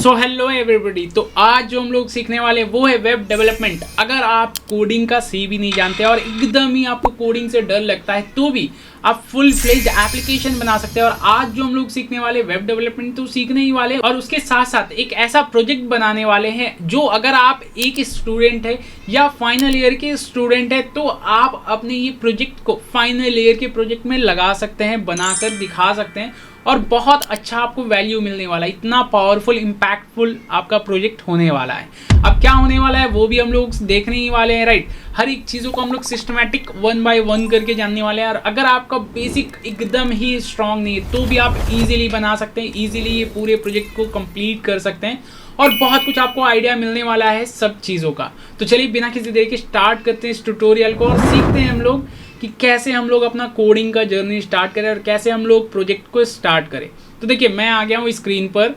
So hello everybody. तो आज जो हम लोग सीखने वाले वो है वेब डेवलपमेंट। अगर आप कोडिंग का सी भी नहीं जानते और एकदम ही आपको कोडिंग से डर लगता है तो भी आप फुल फ्लेज्ड एप्लीकेशन बना सकते हैं। और आज जो हम लोग सीखने वाले वेब डेवलपमेंट तो सीखने ही वाले और उसके साथ साथ एक ऐसा प्रोजेक्ट बनाने वाले हैं जो अगर आप एक स्टूडेंट है या फाइनल ईयर के स्टूडेंट है तो आप अपने ये प्रोजेक्ट को फाइनल ईयर के प्रोजेक्ट में लगा सकते हैं, बनाकर दिखा सकते हैं और बहुत अच्छा आपको वैल्यू मिलने वाला है। इतना पावरफुल इम्पैक्टफुल आपका प्रोजेक्ट होने वाला है। अब क्या होने वाला है वो भी हम लोग देखने ही वाले हैं, राइट। हर एक चीज़ों को हम लोग सिस्टमैटिक 1 by 1 करके जानने वाले हैं। और अगर आपका बेसिक एकदम ही स्ट्रांग नहीं है तो भी आप इजीली बना सकते हैं, इजीली ये पूरे प्रोजेक्ट को कंप्लीट कर सकते हैं और बहुत कुछ आपको आइडिया मिलने वाला है सब चीज़ों का। तो चलिए बिना किसी देर के स्टार्ट करते हैं इस ट्यूटोरियल को और सीखते हैं हम लोग कि कैसे हम लोग अपना कोडिंग का जर्नी स्टार्ट करें और कैसे हम लोग प्रोजेक्ट को स्टार्ट करें। तो देखिए मैं आ गया हूँ स्क्रीन पर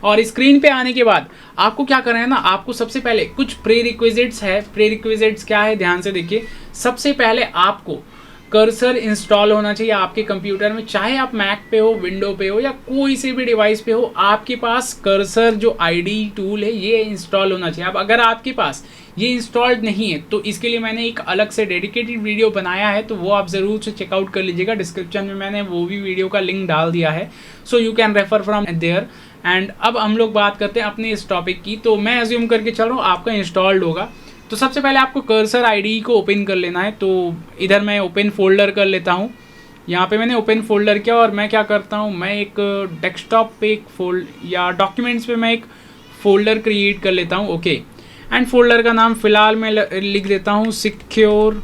और स्क्रीन पे आने के बाद आपको क्या करना है ना, आपको सबसे पहले कुछ प्री रिक्विजिट्स है। प्री रिक्विजिट्स क्या है ध्यान से देखिए। सबसे पहले आपको कर्सर इंस्टॉल होना चाहिए आपके कंप्यूटर में, चाहे आप मैक पे हो, विंडो पे हो या कोई से भी डिवाइस पे हो, आपके पास कर्सर जो आईडी टूल है ये इंस्टॉल होना चाहिए। अब अगर आपके पास ये इंस्टॉल्ड नहीं है तो इसके लिए मैंने एक अलग से डेडिकेटेड वीडियो बनाया है, तो वो आप ज़रूर से चेकआउट कर लीजिएगा। डिस्क्रिप्शन में मैंने वो भी वीडियो का लिंक डाल दिया है, so you can refer from there. And अब हम लोग बात करते हैं अपने इस टॉपिक की। तो मैं एज्यूम करके चल रहा हूँ आपका इंस्टॉल्ड होगा। तो सबसे पहले आपको कर्सर आईडी को ओपन कर लेना है। तो इधर मैं ओपन फोल्डर कर लेता हूँ। यहाँ पे मैंने ओपन फोल्डर किया और मैं क्या करता हूँ, मैं एक डेस्कटॉप पे एक या डॉक्यूमेंट्स पे मैं एक फ़ोल्डर क्रिएट कर लेता हूँ। ओके, एंड फोल्डर का नाम फ़िलहाल मैं लिख देता हूँ सिक्योर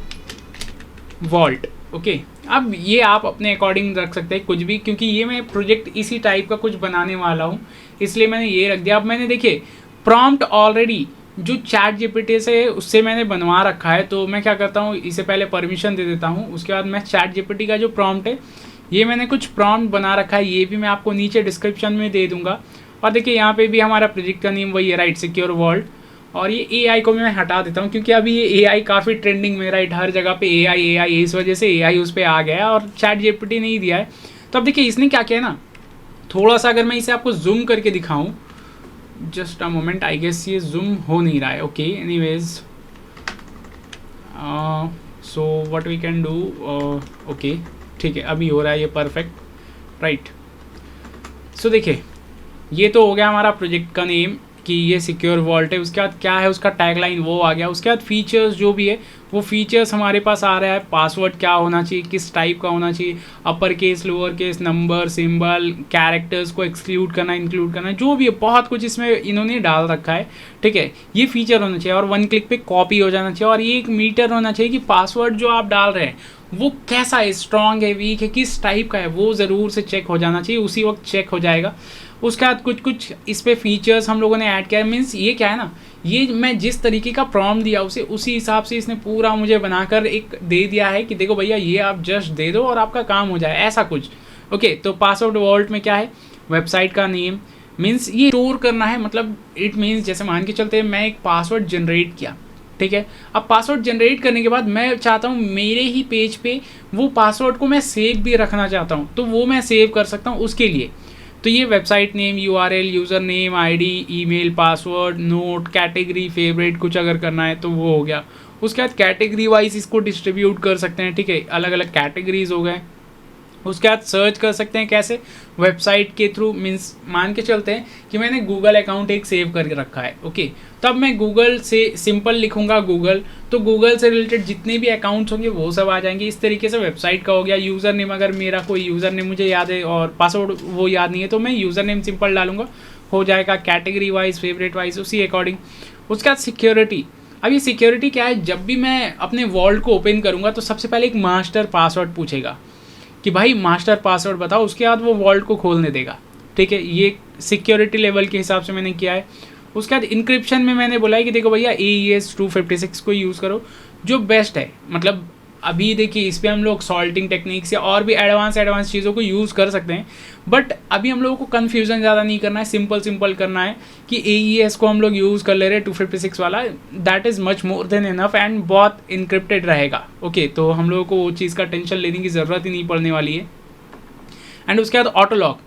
वॉल्ट। ओके, अब ये आप अपने अकॉर्डिंग रख सकते हैं कुछ भी, क्योंकि ये मैं प्रोजेक्ट इसी टाइप का कुछ बनाने वाला हूँ इसलिए मैंने ये रख दिया। अब मैंने देखिए प्रॉम्प्ट ऑलरेडी जो चैट जीपीटी से है उससे मैंने बनवा रखा है, तो मैं क्या करता हूँ इसे पहले परमिशन दे देता हूँ। उसके बाद मैं चैट जीपीटी का जो प्रॉम्प्ट है ये मैंने कुछ प्रॉम्प्ट बना रखा है, ये भी मैं आपको नीचे डिस्क्रिप्शन में दे दूँगा। और देखिए यहाँ पे भी हमारा प्रोजेक्ट का नेम वही है, राइट, सिक्योर वॉल्ट। और ये एआई को भी मैं हटा देता हूँ क्योंकि अभी ये एआई काफ़ी ट्रेंडिंग में, राइट, हर जगह पे एआई इस वजह से एआई उस पर आ गया है और चैट जीपीटी नहीं दिया है। तो अब देखिए इसने क्या किया है ना, थोड़ा सा अगर मैं इसे आपको जूम करके दिखाऊँ, just a moment, I guess ये जूम हो नहीं रहा है। Okay, anyways so what we can do, okay ठीक है अभी हो रहा है ये परफेक्ट, राइट। सो देखिए ये तो हो गया हमारा प्रोजेक्ट का नेम कि ये सिक्योर वॉल्ट है। उसके बाद क्या है, उसका टैगलाइन वो आ गया। उसके बाद फीचर्स जो भी है वो फीचर्स हमारे पास आ रहा है। पासवर्ड क्या होना चाहिए, किस टाइप का होना चाहिए, upper case, lower case, number, symbol, characters को एक्सक्लूड करना, इंक्लूड करना, जो भी है बहुत कुछ इसमें इन्होंने डाल रखा है, ठीक है। ये फीचर होना चाहिए और 1 क्लिक पे कॉपी हो जाना चाहिए। और ये एक मीटर होना चाहिए कि पासवर्ड जो आप डाल रहे हैं वो कैसा है, स्ट्रॉन्ग है, वीक है, किस टाइप का है, वो ज़रूर से चेक हो जाना चाहिए, उसी वक्त चेक हो जाएगा। उसके बाद कुछ इस पे फीचर्स हम लोगों ने ऐड किया है। मीन्स ये क्या है ना, ये मैं जिस तरीके का प्रॉम्प्ट दिया उसे उसी हिसाब से इसने पूरा मुझे बनाकर एक दे दिया है कि देखो भैया ये आप जस्ट दे दो और आपका काम हो जाए, ऐसा कुछ। ओके, तो पासवर्ड वॉल्ट में क्या है, वेबसाइट का नेम, मीन्स ये स्टोर करना है। मतलब इट मीन्स जैसे मान के चलते हैं मैं एक पासवर्ड जनरेट किया, ठीक है। अब पासवर्ड जनरेट करने के बाद मैं चाहता हूँ मेरे ही पेज पे वो पासवर्ड को मैं सेव भी रखना चाहता हूँ, तो वो मैं सेव कर सकता हूँ उसके लिए। तो ये website name, URL, user name, ID, email, password, note, category, favourite कुछ अगर करना है तो वो हो गया। उसके बाद कैटेगरी वाइज इसको डिस्ट्रीब्यूट कर सकते हैं, ठीक है, अलग अलग कैटेगरीज हो गए। उसके बाद सर्च कर सकते हैं कैसे, वेबसाइट के थ्रू। मीन्स मान के चलते हैं कि मैंने गूगल अकाउंट एक सेव करके रखा है, ओके, तब मैं गूगल से सिंपल लिखूंगा गूगल, तो गूगल से रिलेटेड जितने भी अकाउंट्स होंगे वो सब आ जाएंगे। इस तरीके से वेबसाइट का हो गया। यूज़र नेम, अगर मेरा कोई यूज़र नेम मुझे याद है और पासवर्ड वो याद नहीं है तो मैं यूज़र नेम सिंपल डालूंगा, हो जाएगा। कैटेगरी वाइज, फेवरेट वाइज, उसी अकॉर्डिंग। उसके बाद सिक्योरिटी। अब ये सिक्योरिटी क्या है, जब भी मैं अपने वॉल्ट को ओपन करूँगा तो सबसे पहले एक मास्टर पासवर्ड पूछेगा कि भाई मास्टर पासवर्ड बताओ, उसके बाद वो वॉल्ट को खोलने देगा, ठीक है। ये सिक्योरिटी लेवल के हिसाब से मैंने किया है। उसके बाद इंक्रिप्शन में मैंने बोला है कि देखो भैया AES 256 को यूज़ करो जो बेस्ट है। मतलब अभी देखिए इस पर हम लोग सॉल्टिंग टेक्निक्स या और भी एडवांस चीज़ों को यूज़ कर सकते हैं, बट अभी हम लोगों को कन्फ्यूज़न ज़्यादा नहीं करना है, सिंपल करना है कि AES को हम लोग यूज़ कर ले रहे हैं 256 वाला, that is much more than enough and बहुत इनक्रिप्टेड रहेगा। ओके, तो हम लोगों को वो चीज़ का टेंशन लेने की ज़रूरत ही नहीं पड़ने वाली है। एंड उसके बाद auto lock.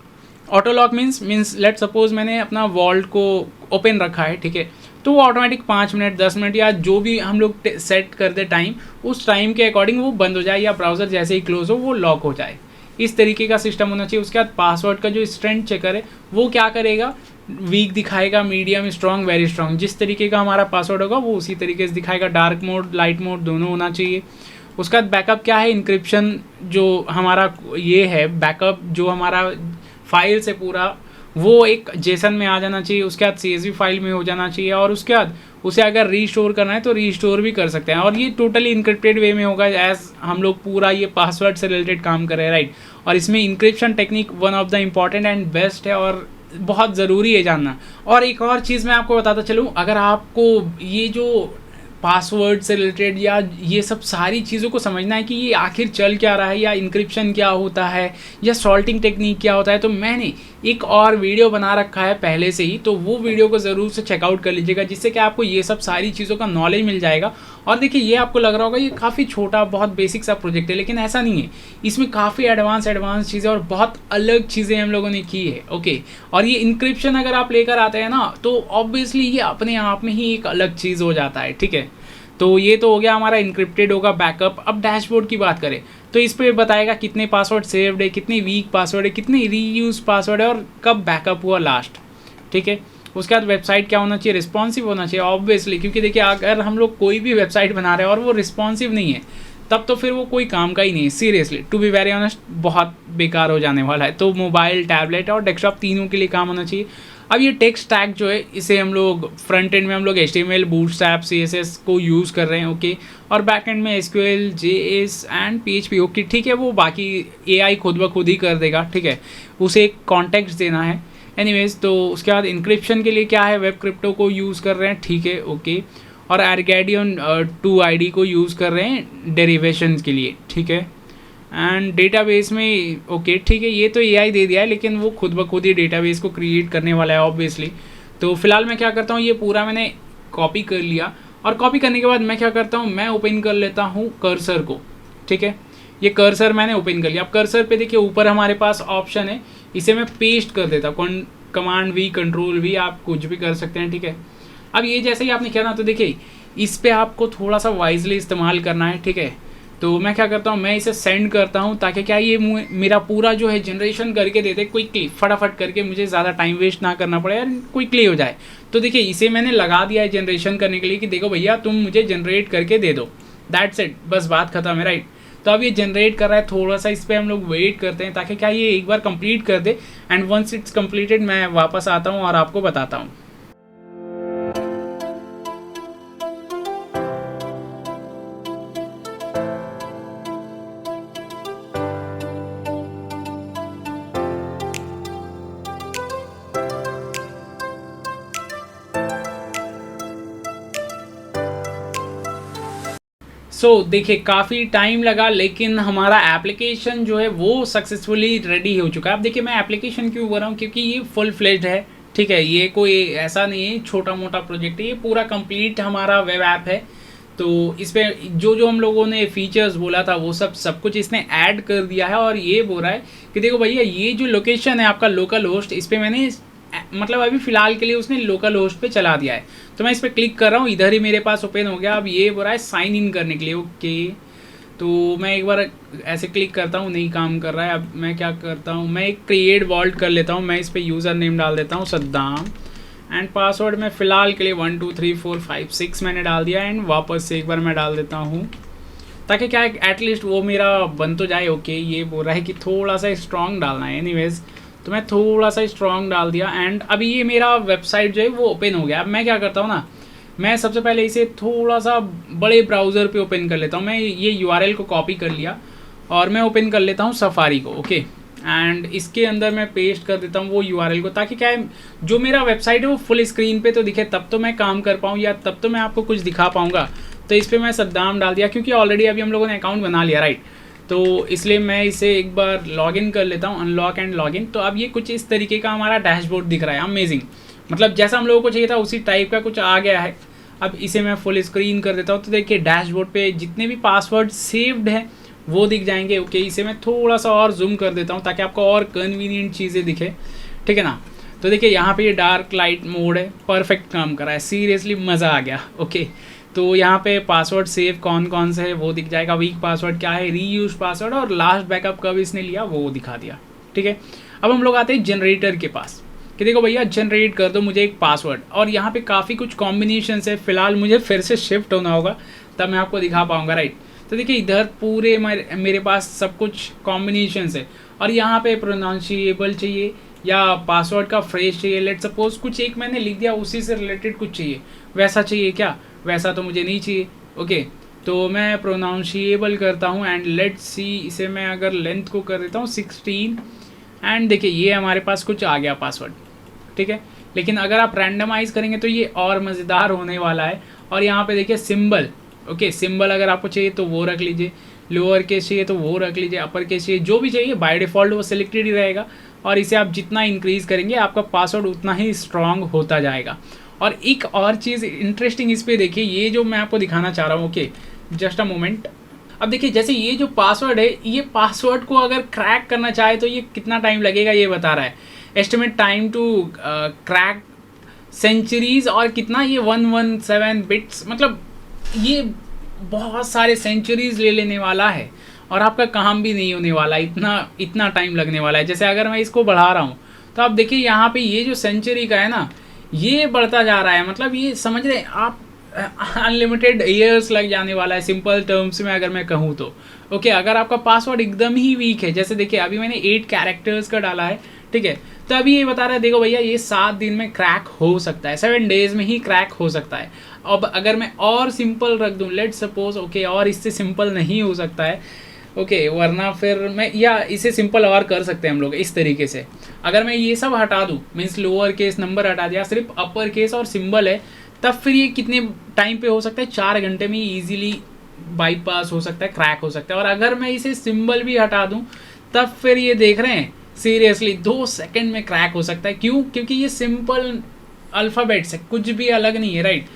Auto lock means let suppose मैंने अपना वॉल्ट को ओपन रखा है, ठीक है, तो वो ऑटोमेटिक 5 मिनट 10 मिनट या जो भी हम लोग सेट कर दे टाइम, उस टाइम के अकॉर्डिंग वो बंद हो जाए या ब्राउज़र जैसे ही क्लोज हो वो लॉक हो जाए। इस तरीके का सिस्टम होना चाहिए। उसके बाद पासवर्ड का जो स्ट्रेंथ चेकर है वो क्या करेगा, वीक दिखाएगा, मीडियम, स्ट्रॉन्ग, वेरी स्ट्रॉन्ग। जिस तरीके का हमारा पासवर्ड होगा वो उसी तरीके से दिखाएगा। डार्क मोड, लाइट मोड दोनों होना चाहिए। उसका बैकअप क्या है, इंक्रिप्शन जो हमारा ये है बैकअप, जो हमारा फाइल से पूरा वो एक जेसन में आ जाना चाहिए। उसके बाद CSV फाइल में हो जाना चाहिए और उसके बाद उसे अगर रीस्टोर करना है तो रीस्टोर भी कर सकते हैं। और ये टोटली इंक्रिप्टेड वे में होगा एज हम लोग पूरा ये पासवर्ड से रिलेटेड काम कर रहे हैं, राइट। और इसमें encryption technique one of the important and best है और बहुत ज़रूरी है जानना। और एक और चीज़ मैं आपको बताता चलूँ, अगर आपको ये जो पासवर्ड से रिलेटेड या ये सब सारी चीज़ों को समझना है कि ये आखिर चल क्या रहा है, या इंक्रिप्शन क्या होता है, या सॉल्टिंग टेक्निक क्या होता है, तो मैंने एक और वीडियो बना रखा है पहले से ही, तो वो वीडियो को ज़रूर से चेकआउट कर लीजिएगा, जिससे कि आपको ये सब सारी चीज़ों का नॉलेज मिल जाएगा। और देखिए, ये आपको लग रहा होगा ये काफ़ी छोटा बहुत बेसिक सा प्रोजेक्ट है, लेकिन ऐसा नहीं है। इसमें काफ़ी एडवांस चीज़ें और बहुत अलग चीज़ें हम लोगों ने की है, ओके। और ये इंक्रिप्शन अगर आप लेकर आते हैं ना, तो ऑब्वियसली ये अपने आप में ही एक अलग चीज़ हो जाता है, ठीक है। तो ये तो हो गया हमारा इंक्रिप्टेड होगा बैकअप। अब डैशबोर्ड की बात करें तो इस पर बताएगा कितने पासवर्ड सेव्ड है, कितने वीक पासवर्ड है, कितने रीयूज पासवर्ड है और कब बैकअप हुआ लास्ट, ठीक है। उसके बाद वेबसाइट क्या होना चाहिए, रिस्पॉन्सिव होना चाहिए ऑब्वियसली, क्योंकि देखिए अगर हम लोग कोई भी वेबसाइट बना रहे हैं और वो रिस्पॉन्सिव नहीं है तब तो फिर वो कोई काम का ही नहीं है। Seriously to be very honest बहुत बेकार हो जाने वाला है। तो मोबाइल, टैबलेट और डेस्कटॉप तीनों के लिए काम होना चाहिए। अब ये टेक्स्ट टैग जो है इसे हम लोग फ्रंट एंड में हम लोग HTML, बूटस्ट्रैप, CSS को यूज़ कर रहे हैं, ओके। और बैक एंड में SQL, JS and PHP, okay, ठीक है। वो बाकी AI खुद ब खुद ही कर देगा, ठीक है। उसे एक कॉन्टेक्स्ट देना है एनीवेज। तो उसके बाद इंक्रिप्शन के लिए क्या है, वेब क्रिप्टो को यूज़ कर रहे हैं, ठीक है, ओके। और Arcadion 2ID को यूज़ कर रहे हैं डेरिवेशन के लिए, ठीक है। एंड डेटाबेस में ओके, ठीक है, ये तो AI दे दिया है, लेकिन वो खुद ब खुद ही डेटाबेस को क्रिएट करने वाला है ऑब्वियसली। तो फिलहाल मैं क्या करता हूँ, ये पूरा मैंने कॉपी कर लिया और कॉपी करने के बाद मैं क्या करता हूँ, मैं ओपन कर लेता हूँ कर्सर को, ठीक है। ये कर्सर मैंने ओपन कर लिया। अब कर्सर पे देखिए ऊपर हमारे पास ऑप्शन है, इसे मैं पेस्ट कर देता हूँ, कमांड V, कंट्रोल V, आप कुछ भी कर सकते हैं, ठीक है। अब ये जैसे ही आपने किया ना, तो देखिए इस पर आपको थोड़ा सा वाइजली इस्तेमाल करना है, ठीक है। तो मैं क्या करता हूँ, मैं इसे सेंड करता हूँ ताकि क्या ये मेरा पूरा जो है जनरेशन करके देते क्विकली, फटाफट करके, मुझे ज़्यादा टाइम वेस्ट ना करना पड़े और क्विकली हो जाए। तो देखिए इसे मैंने लगा दिया है जनरेशन करने के लिए कि देखो भैया तुम मुझे जनरेट करके दे दो, दैट्स इट, बस बात खत्म है, राइट। तो अब ये जनरेट कर रहा है, थोड़ा सा इस पर हम लोग वेट करते हैं ताकि क्या ये एक बार कंप्लीट कर दे। एंड वंस इट्स कंप्लीटेड मैं वापस आता हूँ और आपको बताता हूँ। देखिए काफ़ी टाइम लगा, लेकिन हमारा एप्लीकेशन जो है वो सक्सेसफुली रेडी हो चुका है। अब देखिए मैं एप्लीकेशन क्यों बोल रहा हूँ, क्योंकि ये फुल फ्लेज्ड है, ठीक है। ये कोई ऐसा नहीं है छोटा मोटा प्रोजेक्ट है, ये पूरा कंप्लीट हमारा वेब ऐप है। तो इस पर जो हम लोगों ने फीचर्स बोला था वो सब कुछ इसने ऐड कर दिया है। और ये बोल रहा है कि देखो भैया ये जो लोकेशन है आपका लोकल होस्ट, इस पर मैंने मतलब अभी फ़िलहाल के लिए उसने लोकल होस्ट पे चला दिया है। तो मैं इस पर क्लिक कर रहा हूँ, इधर ही मेरे पास ओपन हो गया। अब ये बोल रहा है साइन इन करने के लिए, ओके। तो मैं एक बार ऐसे क्लिक करता हूँ, नहीं काम कर रहा है। अब मैं क्या करता हूँ, मैं एक क्रिएट वॉल्ट कर लेता हूँ। मैं इस पर यूज़र नेम डाल देता हूँ सद्दाम, एंड पासवर्ड में फ़िलहाल के लिए 1 2 3 4 5 6 मैंने डाल दिया। एंड वापस से एक बार मैं डाल देता हूँ ताकि क्या है एटलीस्ट वो मेरा बन तो जाए, ओके। ये बोल रहा है कि थोड़ा सा स्ट्रॉन्ग डालना है, एनीवेज तो मैं थोड़ा सा स्ट्रॉन्ग डाल दिया। एंड अभी ये मेरा वेबसाइट जो है वो ओपन हो गया। अब मैं क्या करता हूँ ना, मैं सबसे पहले इसे थोड़ा सा बड़े ब्राउज़र पे ओपन कर लेता हूँ। मैं ये URL को कॉपी कर लिया और मैं ओपन कर लेता हूँ सफारी को, ओके। एंड इसके अंदर मैं पेस्ट कर देता हूँ वो URL को, ताकि क्या है जो मेरा वेबसाइट है वो फुल स्क्रीन पे तो दिखे, तब तो मैं काम कर पाऊँ या तब तो मैं आपको कुछ दिखा पाऊँगा। तो इस पर मैं सद्दाम डाल दिया, क्योंकि ऑलरेडी अभी हम लोगों ने अकाउंट बना लिया, राइट। तो इसलिए मैं इसे एक बार लॉगिन कर लेता हूँ, अनलॉक एंड लॉगिन। तो अब ये कुछ इस तरीके का हमारा डैशबोर्ड दिख रहा है, अमेजिंग। मतलब जैसा हम लोगों को चाहिए था उसी टाइप का कुछ आ गया है। अब इसे मैं फुल स्क्रीन कर देता हूँ। तो देखिए डैशबोर्ड पे जितने भी पासवर्ड सेव्ड हैं वो दिख जाएंगे। ओके, इसे मैं थोड़ा सा और जूम कर देता हूँ ताकि आपको और कन्वीनियंट चीज़ें दिखे, ठीक है ना। तो देखिए यहाँ पे ये डार्क लाइट मोड है, परफेक्ट काम कर रहा है, सीरियसली मज़ा आ गया। ओके, तो यहाँ पे पासवर्ड सेव कौन कौन से है वो दिख जाएगा, वीक पासवर्ड क्या है, रीयूज पासवर्ड, और लास्ट बैकअप कब इसने लिया वो दिखा दिया, ठीक है। अब हम लोग आते हैं जनरेटर के पास कि देखो भैया जनरेट कर दो मुझे एक पासवर्ड, और यहाँ पे काफ़ी कुछ कॉम्बिनेशन है। फिलहाल मुझे फिर से शिफ्ट होना होगा तब मैं आपको दिखा पाऊँगा, राइट। तो देखिए इधर पूरे मेरे पास सब कुछ कॉम्बिनेशन है, और यहाँ पे प्रोनाउंशिएबल चाहिए या पासवर्ड का फ्रेज चाहिए। लेट सपोज कुछ एक मैंने लिख दिया, उसी से रिलेटेड कुछ चाहिए, वैसा चाहिए क्या? वैसा तो मुझे नहीं चाहिए। ओके, तो मैं प्रोनाउंशिएबल करता हूँ एंड लेट सी, इसे मैं अगर लेंथ को कर देता हूँ 16, एंड देखिए ये हमारे पास कुछ आ गया पासवर्ड, ठीक है। लेकिन अगर आप रैंडमाइज करेंगे तो ये और मज़ेदार होने वाला है। और यहाँ पे देखिए सिंबल, ओके, सिंबल अगर आपको चाहिए तो वो रख लीजिए, लोअर केस चाहिए तो वो रख लीजिए, अपर केस चाहिए, जो भी चाहिए बाय डिफ़ॉल्ट वो सिलेक्टेड ही रहेगा। और इसे आप जितना इंक्रीज़ करेंगे आपका पासवर्ड उतना ही स्ट्रॉन्ग होता जाएगा। और एक और चीज़ इंटरेस्टिंग इस पर देखिए, ये जो मैं आपको दिखाना चाह रहा हूँ, ओके जस्ट अ मोमेंट। अब देखिए जैसे ये जो पासवर्ड है, ये पासवर्ड को अगर क्रैक करना चाहे तो ये कितना टाइम लगेगा ये बता रहा है। Estimate time to crack centuries, और कितना ये 117 बिट्स, मतलब ये बहुत सारे सेंचुरीज ले लेने वाला है और आपका काम भी नहीं होने वाला, इतना टाइम लगने वाला है। जैसे अगर मैं इसको बढ़ा रहा हूँ तो आप देखिए यहाँ पे ये जो सेंचुरी का है ना, ये बढ़ता जा रहा है, मतलब ये समझ रहे हैं आप, अनलिमिटेड ईयर्स लग जाने वाला है सिंपल टर्म्स में अगर मैं कहूँ तो। ओके, अगर आपका पासवर्ड एकदम ही वीक है, जैसे देखिए अभी मैंने 8 कैरेक्टर्स का डाला है, ठीक है, तो अभी ये बता रहा है देखो भैया ये 7 दिन में क्रैक हो सकता है, 7 डेज में ही क्रैक हो सकता है। अब अगर मैं और सिंपल रख दूँ, लेट सपोज, ओके, और इससे सिंपल नहीं हो सकता है, ओके, वरना फिर मैं, या इसे सिंपल और कर सकते हैं हम लोग इस तरीके से। अगर मैं ये सब हटा दूँ, मीन्स लोअर केस नंबर हटा दिया, सिर्फ अपर केस और सिंबल है, तब फिर ये कितने टाइम पे हो सकता है? 4 घंटे में ईजिली बाईपास हो सकता है, क्रैक हो सकता है। और अगर मैं इसे सिंबल भी हटा दूं तब फिर ये देख रहे हैं सीरियसली 2 सेकंड में क्रैक हो सकता है। क्यों? क्योंकि ये सिंपल अल्फ़ाबेट्स है, कुछ भी अलग नहीं है, राइट।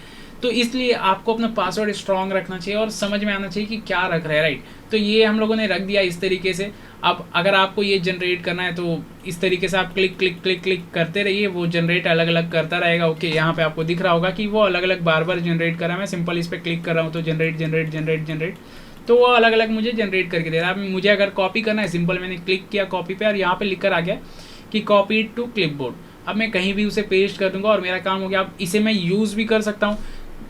तो इसलिए आपको अपना पासवर्ड स्ट्रॉन्ग रखना चाहिए और समझ में आना चाहिए कि क्या रख रहे हैं, राइट। तो ये हम लोगों ने रख दिया इस तरीके से। अब अगर आपको ये जनरेट करना है तो इस तरीके से आप क्लिक क्लिक क्लिक क्लिक करते रहिए, वो जनरेट अलग अलग करता रहेगा। ओके, यहाँ पे आपको दिख रहा होगा कि वो अलग अलग बार बार जनरेट कर रहा है। मैं सिंपल इस पर क्लिक कर रहा हूँ तो जनरेट जनरेट जनरेट जनरेट, तो वो अलग अलग मुझे जनरेट करके दे रहा है। मुझे अगर कॉपी करना है, सिंपल मैंने क्लिक किया कॉपी पे और यहाँ पे लिख कर आ गया कि कॉपी टू क्लिपबोर्ड। अब मैं कहीं भी उसे पेस्ट कर दूंगा और मेरा काम हो गया। अब इसे मैं यूज़ भी कर सकता हूँ,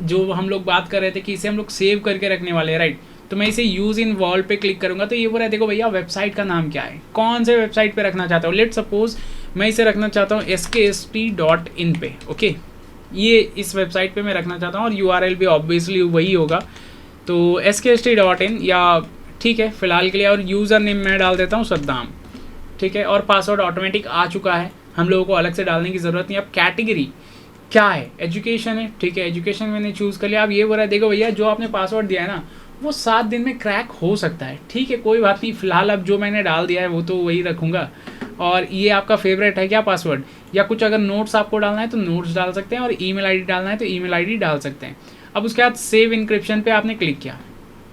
जो हम लोग बात कर रहे थे कि इसे हम लोग सेव करके रखने वाले हैं, राइट। तो मैं इसे यूज़ इन वॉल पे क्लिक करूंगा तो ये बोल रहा है देखो भैया वेबसाइट का नाम क्या है, कौन से वेबसाइट पे रखना चाहता हूँ। लेट सपोज मैं इसे रखना चाहता हूँ skst.in पे। ओके, ये इस वेबसाइट पे मैं रखना चाहता हूँ और URL भी ऑब्वियसली वही होगा, तो skst.in, या ठीक है फिलहाल के लिए। और यूज़र नेम मैं डाल देता हूँ सद्दाम, ठीक है। और पासवर्ड ऑटोमेटिक आ चुका है, हम लोगों को अलग से डालने की ज़रूरत नहीं। अब कैटेगरी क्या है? एजुकेशन है, ठीक है, एजुकेशन मैंने चूज़ कर लिया। अब ये बोल रहा है देखो भैया जो आपने पासवर्ड दिया है ना वो 7 दिन में क्रैक हो सकता है, ठीक है, कोई बात नहीं। फिलहाल अब जो मैंने डाल दिया है वो तो वही रखूँगा। और ये आपका फेवरेट है क्या पासवर्ड, या कुछ अगर नोट्स आपको डालना है तो नोट्स डाल सकते हैं, और ईमेल आईडी डालना है तो ईमेल आईडी डाल सकते हैं। अब उसके बाद सेव इनक्रिप्शन पे आपने क्लिक किया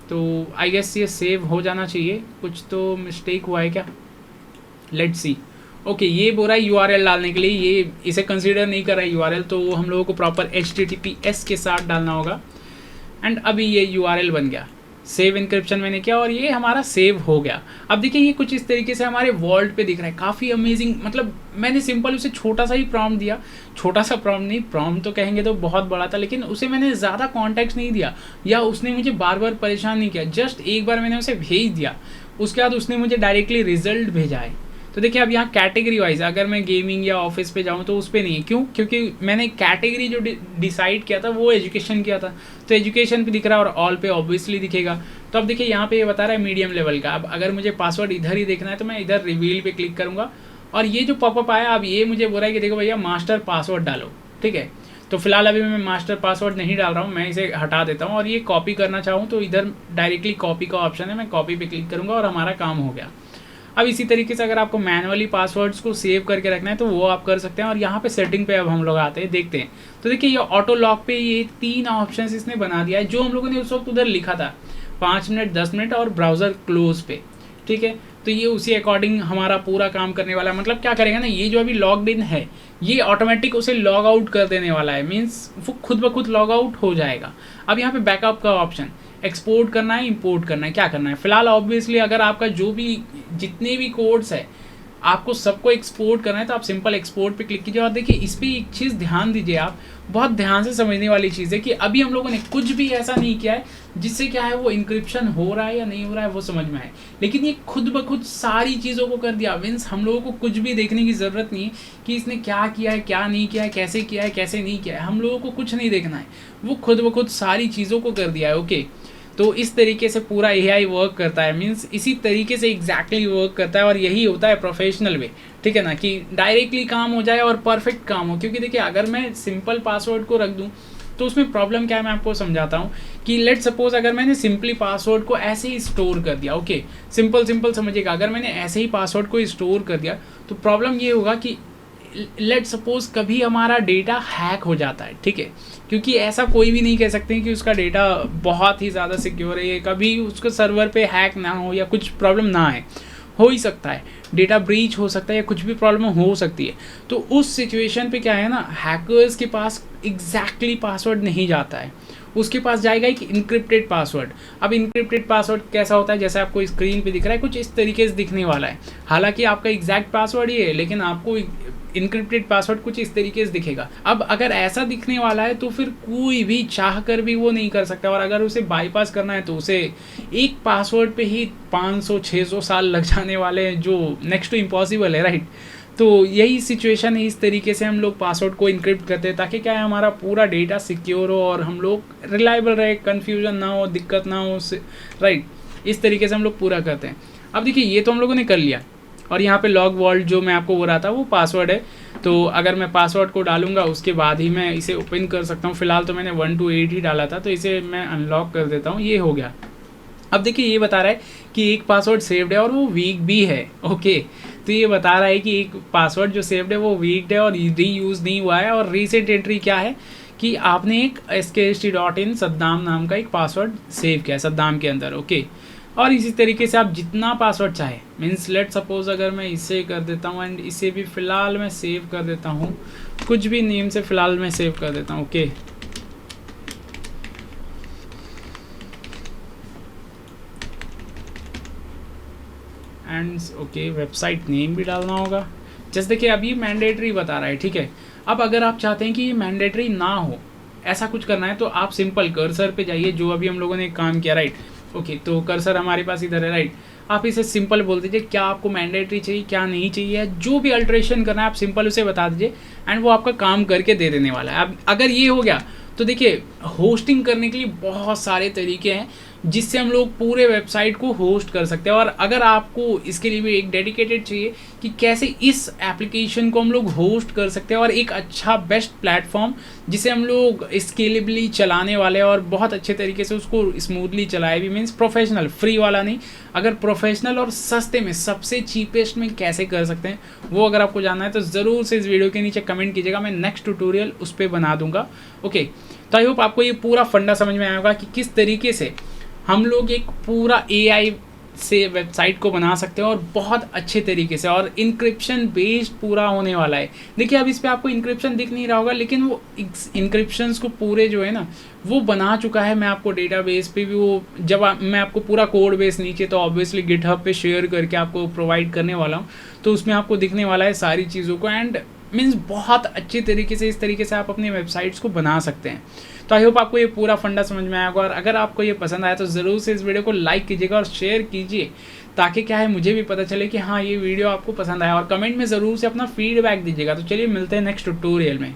तो आई गेस ये सेव हो जाना चाहिए। कुछ तो मिस्टेक हुआ है क्या? Let's see. ओके, ये बोल रहा है URL डालने के लिए, ये इसे कंसीडर नहीं कर रहा है URL, तो हम लोगों को प्रॉपर HTTPS के साथ डालना होगा। एंड अभी ये URL बन गया, सेव इनक्रिप्शन मैंने किया और ये हमारा सेव हो गया। अब देखिए ये कुछ इस तरीके से हमारे वॉल्ट पे दिख रहा है, काफ़ी अमेजिंग। मतलब मैंने सिंपल उसे छोटा सा ही प्रॉम्प्ट दिया, छोटा सा प्रॉम्प्ट नहीं, प्रॉम्प्ट तो कहेंगे तो बहुत बड़ा था, लेकिन उसे मैंने ज़्यादा कॉन्टेक्स्ट नहीं दिया या उसने मुझे बार बार परेशान नहीं किया। जस्ट एक बार मैंने उसे भेज दिया, उसके बाद उसने मुझे डायरेक्टली रिजल्ट भेजा है। तो देखिए अब यहाँ कैटेगरी वाइज अगर मैं गेमिंग या ऑफिस पे जाऊँ तो उस पर नहीं है। क्यों? क्योंकि मैंने कैटेगरी जो डिसाइड किया था वो एजुकेशन किया था, तो एजुकेशन पे दिख रहा है और ऑल पे ऑब्वियसली दिखेगा। तो अब देखिए यहाँ पे ये बता रहा है मीडियम लेवल का। अब अगर मुझे पासवर्ड इधर ही देखना है तो मैं इधर रिवील पे क्लिक करूँगा और ये जो पॉपअप आया अब ये मुझे बोल रहा है कि देखो भैया मास्टर पासवर्ड डालो, ठीक है। तो फिलहाल अभी मैं मास्टर पासवर्ड नहीं डाल रहा हूँ, मैं इसे हटा देता हूँ। और ये कॉपी करना चाहूँ तो इधर डायरेक्टली कॉपी का ऑप्शन है, मैं कॉपी पे क्लिक करूँगा और हमारा काम हो गया। अब इसी तरीके से अगर आपको मैनुअली पासवर्ड्स को सेव करके रखना है तो वो आप कर सकते हैं। और यहाँ पे सेटिंग पे अब हम लोग आते हैं, देखते हैं। तो देखिए ये ऑटो लॉक पे ये 3 ऑप्शंस इसने बना दिया है, जो हम लोगों ने उस वक्त उधर लिखा था 5 मिनट 10 मिनट और ब्राउज़र क्लोज पे, ठीक है। तो ये उसी अकॉर्डिंग हमारा पूरा काम करने वाला है। मतलब क्या करेगा ना, ये जो अभी लॉग्ड इन है ये ऑटोमेटिक उसे लॉग आउट कर देने वाला है, मीन्स वो खुद ब खुद लॉग आउट हो जाएगा। अब यहाँ पे बैकअप का ऑप्शन, एक्सपोर्ट करना है, इंपोर्ट करना है, क्या करना है। फिलहाल ऑब्वियसली अगर आपका जो भी जितने भी कोड्स है आपको सबको एक्सपोर्ट करना है तो आप सिंपल एक्सपोर्ट पे क्लिक कीजिए। और देखिए इस पर एक चीज़ ध्यान दीजिए, आप बहुत ध्यान से समझने वाली चीज़ है कि अभी हम लोगों ने कुछ भी ऐसा नहीं किया है जिससे क्या है वो इंक्रिप्शन हो रहा है या नहीं हो रहा है वो समझ में आए, लेकिन ये खुद ब खुद सारी चीज़ों को कर दिया। मीन्स हम लोगों को कुछ भी देखने की ज़रूरत नहीं है कि इसने क्या किया है, क्या नहीं किया है, कैसे किया है, कैसे नहीं किया है, हम लोगों को कुछ नहीं देखना है, वो खुद ब खुद सारी चीज़ों को कर दिया है। ओके, तो इस तरीके से पूरा AI वर्क करता है, मीन्स इसी तरीके से एग्जैक्टली वर्क करता है। और यही होता है प्रोफेशनल वे, ठीक है ना, कि डायरेक्टली काम हो जाए और परफेक्ट काम हो। क्योंकि देखिए अगर मैं सिंपल पासवर्ड को रख दूं तो उसमें प्रॉब्लम क्या है मैं आपको समझाता हूँ कि लेट सपोज अगर मैंने सिंपली पासवर्ड को ऐसे ही स्टोर कर दिया, ओके सिंपल समझिएगा, अगर मैंने ऐसे ही पासवर्ड को स्टोर कर दिया तो प्रॉब्लम ये होगा कि लेट सपोज कभी हमारा डेटा हैक हो जाता है, ठीक है, क्योंकि ऐसा कोई भी नहीं कह सकते कि उसका डेटा बहुत ही ज़्यादा सिक्योर है, कभी उसके सर्वर पे हैक ना हो या कुछ प्रॉब्लम ना आए, हो ही सकता है, डेटा ब्रीच हो सकता है या कुछ भी प्रॉब्लम हो सकती है। तो उस सिचुएशन पे क्या है ना, हैकर्स के पास एग्जैक्टली पासवर्ड नहीं जाता है, उसके पास जाएगा एक इनक्रिप्टेड पासवर्ड। अब इनक्रिप्टेड पासवर्ड कैसा होता है, जैसे आपको स्क्रीन पे दिख रहा है कुछ इस तरीके से दिखने वाला है, हालांकि आपका एग्जैक्ट पासवर्ड ही है लेकिन आपको इनक्रिप्टेड पासवर्ड कुछ इस तरीके से दिखेगा। अब अगर ऐसा दिखने वाला है तो फिर कोई भी चाह कर भी वो नहीं कर सकता, और अगर उसे बाईपास करना है तो उसे एक पासवर्ड पे ही 500-600 साल लग जाने वाले हैं, जो नेक्स्ट टू इम्पॉसिबल है, राइट। तो यही सिचुएशन है, इस तरीके से हम लोग पासवर्ड को इनक्रिप्ट करते हैं ताकि क्या है हमारा पूरा डेटा सिक्योर हो और हम लोग रिलायबल रहे, कन्फ्यूजन ना हो, दिक्कत ना हो उससे, राइट। इस तरीके से हम लोग पूरा करते हैं। अब देखिए ये तो हम लोगों ने कर लिया, और यहाँ पे लॉग वॉल्ट जो मैं आपको बोल रहा था वो पासवर्ड है। तो अगर मैं पासवर्ड को डालूंगा उसके बाद ही मैं इसे ओपन कर सकता हूँ। फिलहाल तो मैंने 1 to 8 ही डाला था, तो इसे मैं अनलॉक कर देता हूँ, ये हो गया। अब देखिए ये बता रहा है कि एक पासवर्ड सेव्ड है और वो वीक भी है, ओके। तो ये बता रहा है कि एक पासवर्ड जो सेव्ड है वो वीक है और रीयूज़ नहीं हुआ है। और रीसेंट एंट्री क्या है कि आपने एक skht.in सद्दाम नाम का एक पासवर्ड सेव किया है सद्दाम के अंदर, ओके। और इसी तरीके से आप जितना पासवर्ड चाहे, मीन्स लेट सपोज अगर मैं इसे कर देता हूँ एंड इसे भी फ़िलहाल मैं सेव कर देता हूँ, कुछ भी नेम से फ़िलहाल मैं सेव कर देता हूँ, okay. And okay website name भी डालना होगा। जैसे देखिए अभी मैंडेटरी बता रहा है, ठीक है। अब अगर आप चाहते हैं कि ये मैंडेटरी ना हो, ऐसा कुछ करना है, तो आप सिंपल कर्सर पे जाइए, जो अभी हम लोगों ने काम किया, राइट। ओके तो कर्सर हमारे पास इधर है, राइट। आप इसे सिंपल बोल दीजिए क्या आपको मैंडेटरी चाहिए क्या नहीं चाहिए, जो भी अल्ट्रेशन करना है आप सिंपल उसे बता दीजिए एंड वो आपका काम करके दे देने वाला है। अब अगर ये हो गया तो देखिए होस्टिंग करने के लिए बहुत सारे तरीके हैं जिससे हम लोग पूरे वेबसाइट को होस्ट कर सकते हैं। और अगर आपको इसके लिए भी एक डेडिकेटेड चाहिए कि कैसे इस एप्लीकेशन को हम लोग होस्ट कर सकते हैं और एक अच्छा बेस्ट प्लेटफॉर्म जिसे हम लोग स्केलेबली चलाने वाले हैं और बहुत अच्छे तरीके से उसको स्मूथली चलाए भी, मीन्स प्रोफेशनल, फ्री वाला नहीं, अगर प्रोफेशनल और सस्ते में सबसे चीपेस्ट में कैसे कर सकते हैं वो अगर आपको जानना है तो ज़रूर से इस वीडियो के नीचे कमेंट कीजिएगा, मैं नेक्स्ट ट्यूटोरियल उस पर बना दूंगा, ओके। तो आई होप आपको ये पूरा फंडा समझ में आएगा कि किस तरीके से हम लोग एक पूरा AI से वेबसाइट को बना सकते हैं और बहुत अच्छे तरीके से, और इंक्रिप्शन बेस्ड पूरा होने वाला है। देखिए अब इस पर आपको इंक्रिप्शन दिख नहीं रहा होगा लेकिन वो इंक्रिप्शंस को पूरे जो है ना वो बना चुका है। मैं आपको डेटाबेस पे भी वो जब मैं आपको पूरा कोड बेस नीचे तो ऑब्वियसली गिटहब पे शेयर करके आपको प्रोवाइड करने वाला हूँ, तो उसमें आपको दिखने वाला है सारी चीज़ों को, एंड मीन्स बहुत अच्छे तरीके से इस तरीके से आप अपने वेबसाइट्स को बना सकते हैं। तो आई होप आपको ये पूरा फंडा समझ में आएगा, और अगर आपको ये पसंद आया तो ज़रूर से इस वीडियो को लाइक कीजिएगा और शेयर कीजिए ताकि क्या है मुझे भी पता चले कि हाँ ये वीडियो आपको पसंद आया, और कमेंट में ज़रूर से अपना फीडबैक दीजिएगा। तो चलिए मिलते हैं नेक्स्ट ट्यूटोरियल में।